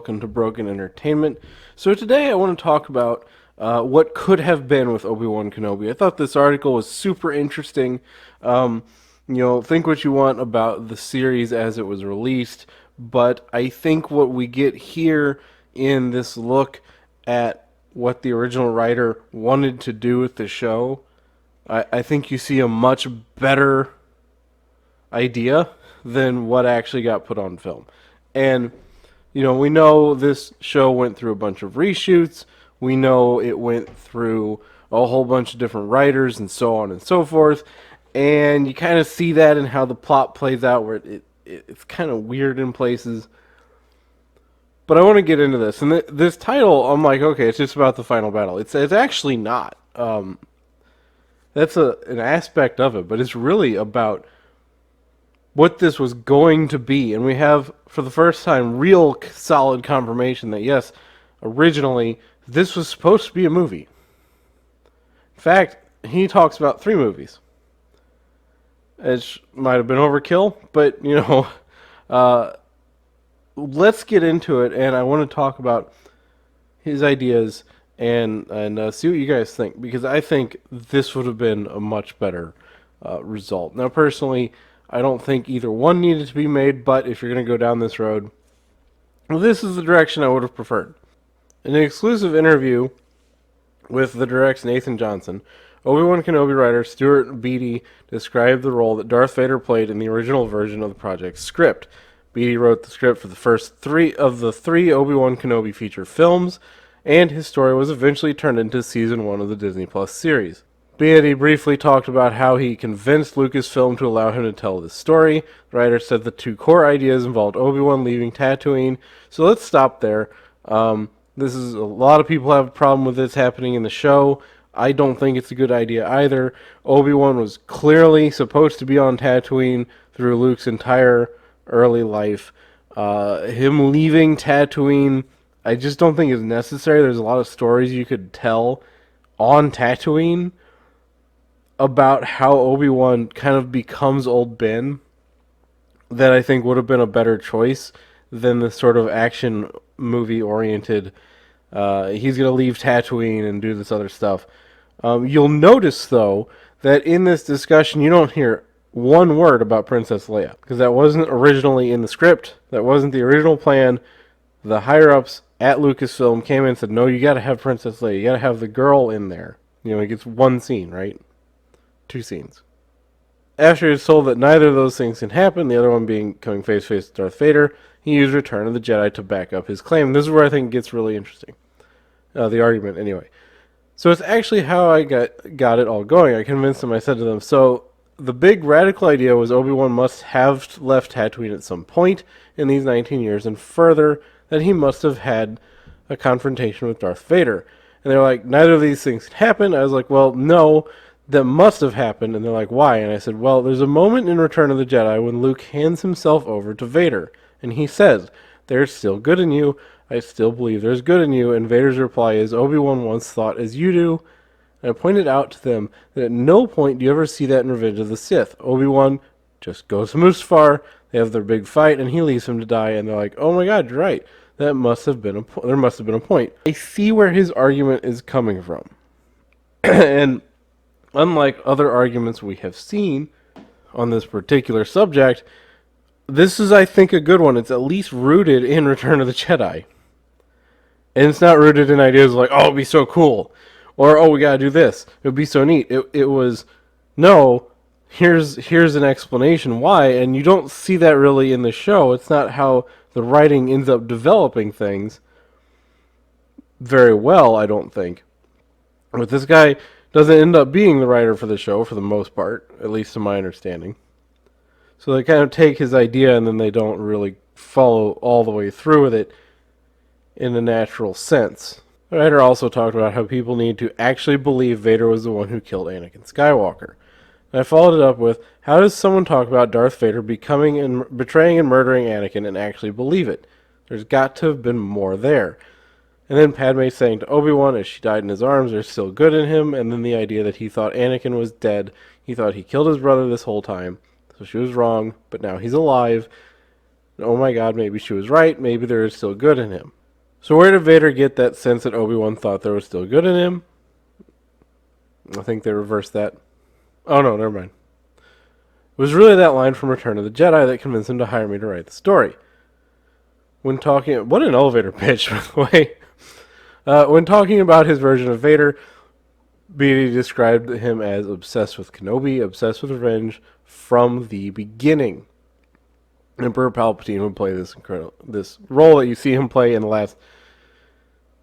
welcome to Broken Entertainment. So today I want to talk about what could have been with Obi-Wan Kenobi. I thought this article was super interesting. Think what you want about the series as it was released, but I think what we get here in this look at what the original writer wanted to do with the show, I think you see a much better idea than what actually got put on film. And, we know this show went through a bunch of reshoots. We know it went through a whole bunch of different writers and so on and so forth. And you kind of see that in how the plot plays out, where it's kind of weird in places. But I want to get into this. And this title, I'm like, okay, it's just about the final battle. It's actually not. That's an aspect of it, but it's really about what this was going to be. And we have, for the first time, real solid confirmation that, yes, originally, this was supposed to be a movie. In fact, he talks about 3 movies. It might have been overkill, but, let's get into it, and I want to talk about his ideas and see what you guys think, because I think this would have been a much better result. Now, personally, I don't think either one needed to be made, but if you're going to go down this road, well, this is the direction I would have preferred. In an exclusive interview with the director's Nathan Johnson, Obi-Wan Kenobi writer Stuart Beattie described the role that Darth Vader played in the original version of the project's script. Beattie wrote the script for the first 3 of the 3 Obi-Wan Kenobi feature films, and his story was eventually turned into Season 1 of the Disney Plus series. Beattie briefly talked about how he convinced Lucasfilm to allow him to tell this story. The writer said the 2 core ideas involved Obi-Wan leaving Tatooine. So let's stop there. This is a lot of people have a problem with this happening in the show. I don't think it's a good idea either. Obi-Wan was clearly supposed to be on Tatooine through Luke's entire early life. Him leaving Tatooine, I just don't think is necessary. There's a lot of stories you could tell on Tatooine about how Obi-Wan kind of becomes Old Ben that I think would have been a better choice than the sort of action movie-oriented, he's going to leave Tatooine and do this other stuff. You'll notice, though, that in this discussion you don't hear one word about Princess Leia, because that wasn't originally in the script. That wasn't the original plan. The higher-ups at Lucasfilm came in and said, no, you got to have Princess Leia. You got to have the girl in there. He gets 1 scene, right? 2 scenes. After he's told that neither of those things can happen, the other one being coming face-to-face with Darth Vader, he used Return of the Jedi to back up his claim. This is where I think it gets really interesting. The argument, anyway. So it's actually how I got it all going. I convinced them, I said to them, so the big radical idea was Obi-Wan must have left Tatooine at some point in these 19 years, and further, that he must have had a confrontation with Darth Vader. And they're like, neither of these things can happen. I was like, well, no, that must have happened. And they're like, why? And I said, well, there's a moment in Return of the Jedi when Luke hands himself over to Vader, and he says, there's still good in you. I still believe there's good in you. And Vader's reply is, Obi-Wan once thought as you do. And I pointed out to them that at no point do you ever see that in Revenge of the Sith. Obi-Wan just goes to Mustafar, they have their big fight, and he leaves him to die. And they're like, oh my god, you're right. There must have been a point. I see where his argument is coming from. And unlike other arguments we have seen on this particular subject, this is, I think, a good one. It's at least rooted in Return of the Jedi. And it's not rooted in ideas like, oh, it'd be so cool. Or, oh, we gotta do this. It would be so neat. It was, no, here's an explanation why. And you don't see that really in the show. It's not how the writing ends up developing things very well, I don't think. But this guy doesn't end up being the writer for the show for the most part, at least to my understanding. So they kind of take his idea and then they don't really follow all the way through with it in a natural sense. The writer also talked about how people need to actually believe Vader was the one who killed Anakin Skywalker. And I followed it up with, how does someone talk about Darth Vader becoming and betraying and murdering Anakin and actually believe it? There's got to have been more there. And then Padme saying to Obi-Wan as she died in his arms, there's still good in him, and then the idea that he thought Anakin was dead. He thought he killed his brother this whole time. So she was wrong, but now he's alive. And, oh my god, maybe she was right. Maybe there is still good in him. So where did Vader get that sense that Obi-Wan thought there was still good in him? I think they reversed that. Oh no, never mind. It was really that line from Return of the Jedi that convinced him to hire me to write the story. When talking... What an elevator pitch, by the way. When talking about his version of Vader, Beatty described him as obsessed with Kenobi, obsessed with revenge from the beginning. Emperor Palpatine would play this role that you see him play in the last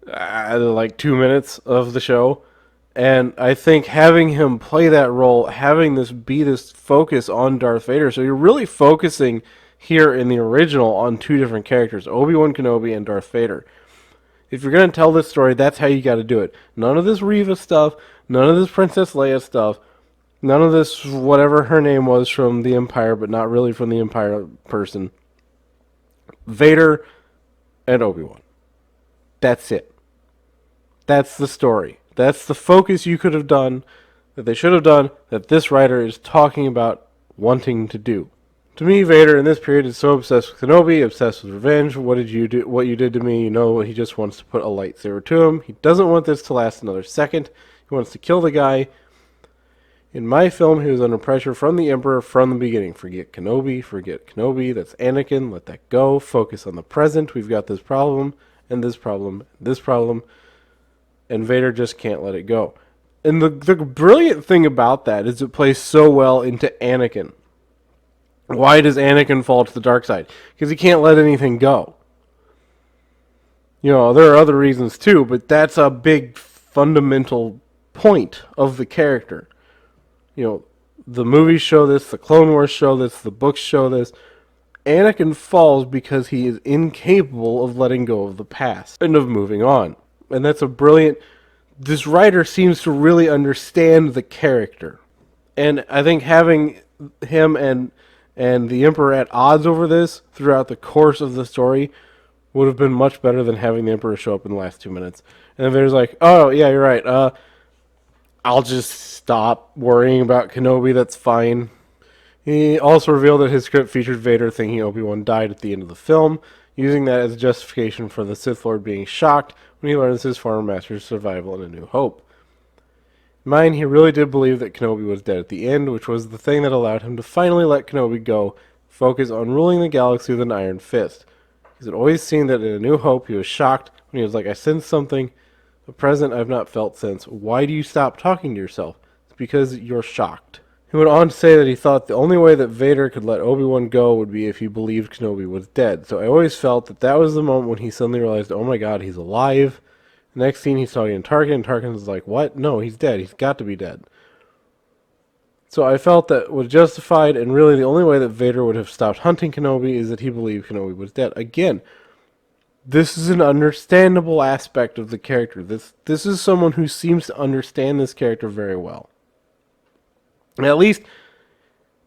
2 minutes of the show. And I think having him play that role, having this be this focus on Darth Vader, so you're really focusing here in the original on two different characters, Obi-Wan Kenobi and Darth Vader. If you're going to tell this story, that's how you got to do it. None of this Reva stuff, none of this Princess Leia stuff, none of this whatever her name was from the Empire, but not really from the Empire person. Vader and Obi-Wan. That's it. That's the story. That's the focus you could have done, that they should have done, that this writer is talking about wanting to do. To me, Vader in this period is so obsessed with Kenobi, obsessed with revenge. What did you do? What you did to me, you know, he just wants to put a lightsaber to him. He doesn't want this to last another second. He wants to kill the guy. In my film, he was under pressure from the Emperor from the beginning. Forget Kenobi, that's Anakin, let that go. Focus on the present. We've got this problem, and this problem, and this problem. And Vader just can't let it go. And the brilliant thing about that is it plays so well into Anakin. Why does Anakin fall to the dark side? Because he can't let anything go. You know, there are other reasons too, but that's a big fundamental point of the character. You know, the movies show this, the Clone Wars show this, the books show this. Anakin falls because he is incapable of letting go of the past and of moving on. And that's a brilliant... This writer seems to really understand the character. And I think having him and the Emperor at odds over this throughout the course of the story would have been much better than having the Emperor show up in the last 2 minutes. And then Vader's like, oh, yeah, you're right. I'll just stop worrying about Kenobi, that's fine. He also revealed that his script featured Vader thinking Obi-Wan died at the end of the film, using that as a justification for the Sith Lord being shocked when he learns his former master's survival in A New Hope. In mine, he really did believe that Kenobi was dead at the end, which was the thing that allowed him to finally let Kenobi go, focus on ruling the galaxy with an iron fist. Because it always seemed that in A New Hope, he was shocked when he was like, I sensed something, the present I've not felt since. Why do you stop talking to yourself? It's because you're shocked. He went on to say that he thought the only way that Vader could let Obi-Wan go would be if he believed Kenobi was dead. So I always felt that that was the moment when he suddenly realized, oh my god, he's alive. The next scene, he's talking to Tarkin, and Tarkin's like, what? No, he's dead. He's got to be dead. So I felt that was justified, and really the only way that Vader would have stopped hunting Kenobi is that he believed Kenobi was dead. Again, this is an understandable aspect of the character. This is someone who seems to understand this character very well. At least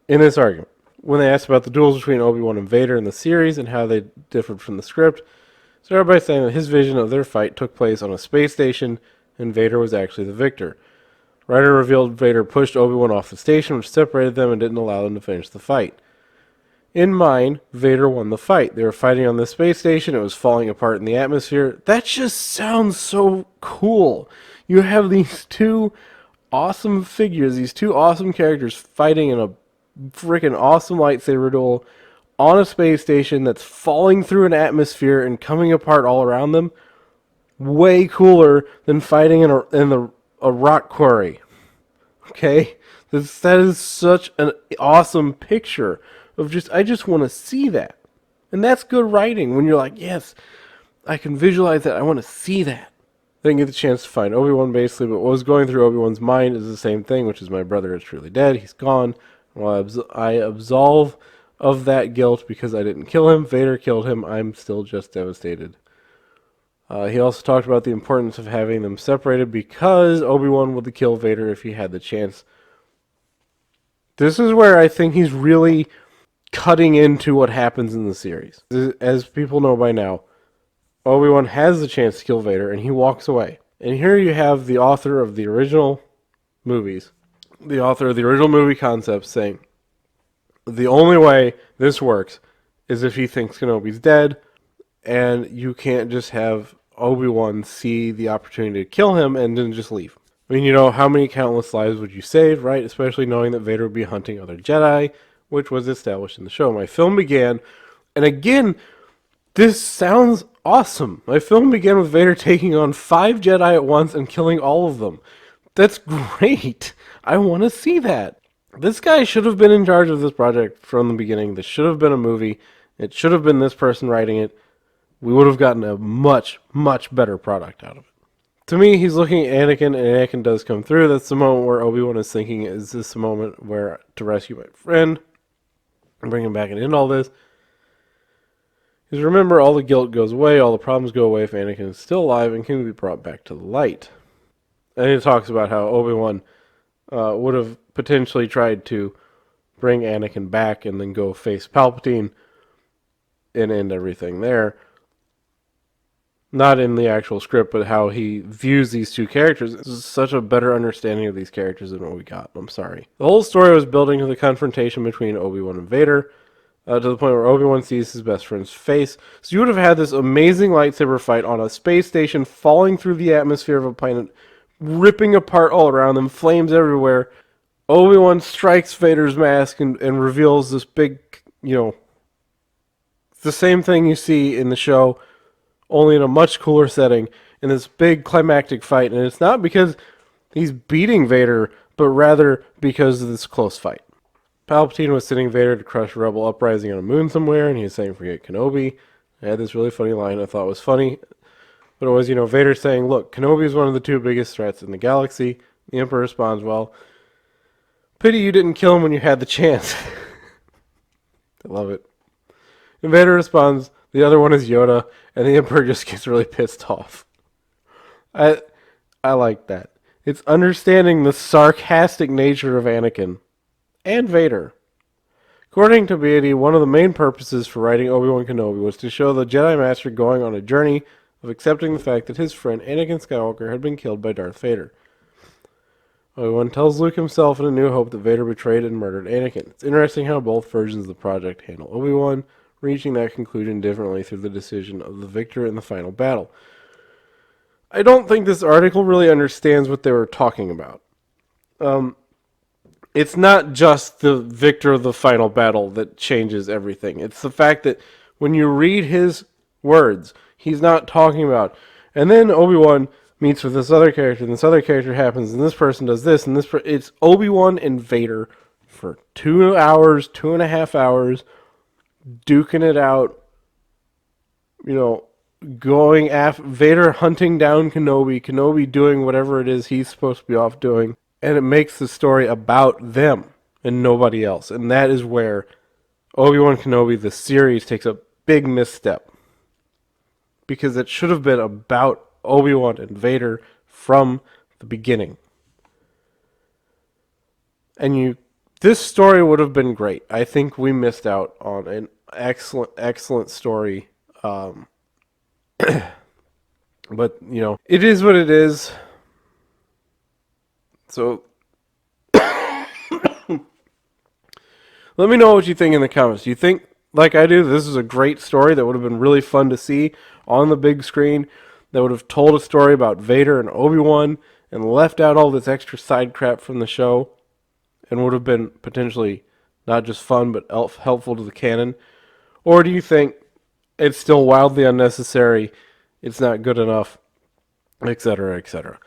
in this argument. When they asked about the duels between Obi-Wan and Vader in the series and how they differed from the script, so everybody's saying that his vision of their fight took place on a space station and Vader was actually the victor. Writer revealed Vader pushed Obi-Wan off the station, which separated them and didn't allow them to finish the fight. In mine, Vader won the fight. They were fighting on the space station. It was falling apart in the atmosphere. That just sounds so cool. You have these two awesome figures, these two awesome characters fighting in a freaking awesome lightsaber duel on a space station that's falling through an atmosphere and coming apart all around them. Way cooler than fighting in a rock quarry. Okay? That is such an awesome picture of I just want to see that. And that's good writing when you're like, yes, I can visualize that. I want to see that. I didn't get the chance to find Obi-Wan basically, but what was going through Obi-Wan's mind is the same thing, which is my brother is truly dead. He's gone. Well, I absolve of that guilt because I didn't kill him. Vader killed him. I'm still just devastated. He also talked about the importance of having them separated because Obi-Wan would kill Vader if he had the chance. This is where I think he's really cutting into what happens in the series. As people know by now, Obi-Wan has the chance to kill Vader and he walks away. And here you have the author of the original movies, the author of the original movie concepts saying, the only way this works is if he thinks Kenobi's dead, and you can't just have Obi-Wan see the opportunity to kill him and then just leave. I mean, how many countless lives would you save, right? Especially knowing that Vader would be hunting other Jedi, which was established in the show. My film began, and again, this sounds awesome. My film began with Vader taking on 5 Jedi at once and killing all of them. That's great. I want to see that. This guy should have been in charge of this project from the beginning. This should have been a movie. It should have been this person writing it. We would have gotten a much, much better product out of it. To me, he's looking at Anakin, and Anakin does come through. That's the moment where Obi-Wan is thinking, is this the moment where to rescue my friend and bring him back and end all this? Because remember, all the guilt goes away, all the problems go away if Anakin is still alive and can be brought back to the light. And he talks about how Obi-Wan would have potentially tried to bring Anakin back and then go face Palpatine and end everything there. Not in the actual script, but how he views these two characters. This is such a better understanding of these characters than what we got. I'm sorry. The whole story was building to the confrontation between Obi-Wan and Vader, to the point where Obi-Wan sees his best friend's face. So you would have had this amazing lightsaber fight on a space station, falling through the atmosphere of a planet, ripping apart all around them, flames everywhere. Obi-Wan strikes Vader's mask and reveals this big, it's the same thing you see in the show, only in a much cooler setting, in this big climactic fight. And it's not because he's beating Vader, but rather because of this close fight. Palpatine was sending Vader to crush a rebel uprising on a moon somewhere, and he was saying, forget Kenobi. I had this really funny line I thought was funny. But it was, Vader saying, look, Kenobi is one of the 2 biggest threats in the galaxy. The Emperor responds, well, pity you didn't kill him when you had the chance. I love it. And Vader responds, the other one is Yoda, and the Emperor just gets really pissed off. I like that. It's understanding the sarcastic nature of Anakin and Vader. According to Beatty, one of the main purposes for writing Obi-Wan Kenobi was to show the Jedi Master going on a journey of accepting the fact that his friend Anakin Skywalker had been killed by Darth Vader. Obi-Wan tells Luke himself in A New Hope that Vader betrayed and murdered Anakin. It's interesting how both versions of the project handle Obi-Wan, reaching that conclusion differently through the decision of the victor in the final battle. I don't think this article really understands what they were talking about. It's not just the victor of the final battle that changes everything. It's the fact that when you read his words, he's not talking about, and then Obi-Wan meets with this other character, and this other character happens, and this person does this, and it's Obi-Wan and Vader for 2 hours, 2.5 hours, duking it out, going after Vader, hunting down Kenobi doing whatever it is he's supposed to be off doing, and it makes the story about them and nobody else. And that is where Obi-Wan Kenobi, the series, takes a big misstep, because it should have been about Obi-Wan and Vader from the beginning. And this story would have been great. I think we missed out on an excellent story. But, it is what it is. So, let me know what you think in the comments. Do you think, like I do, this is a great story that would have been really fun to see on the big screen, that would have told a story about Vader and Obi-Wan and left out all this extra side crap from the show, and would have been potentially not just fun but helpful to the canon? Or do you think it's still wildly unnecessary, it's not good enough, etc., etc.?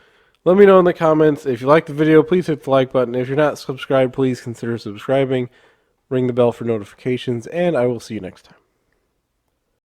Let me know in the comments. If you liked the video, please hit the like button. If you're not subscribed, please consider subscribing. Ring the bell for notifications, and I will see you next time.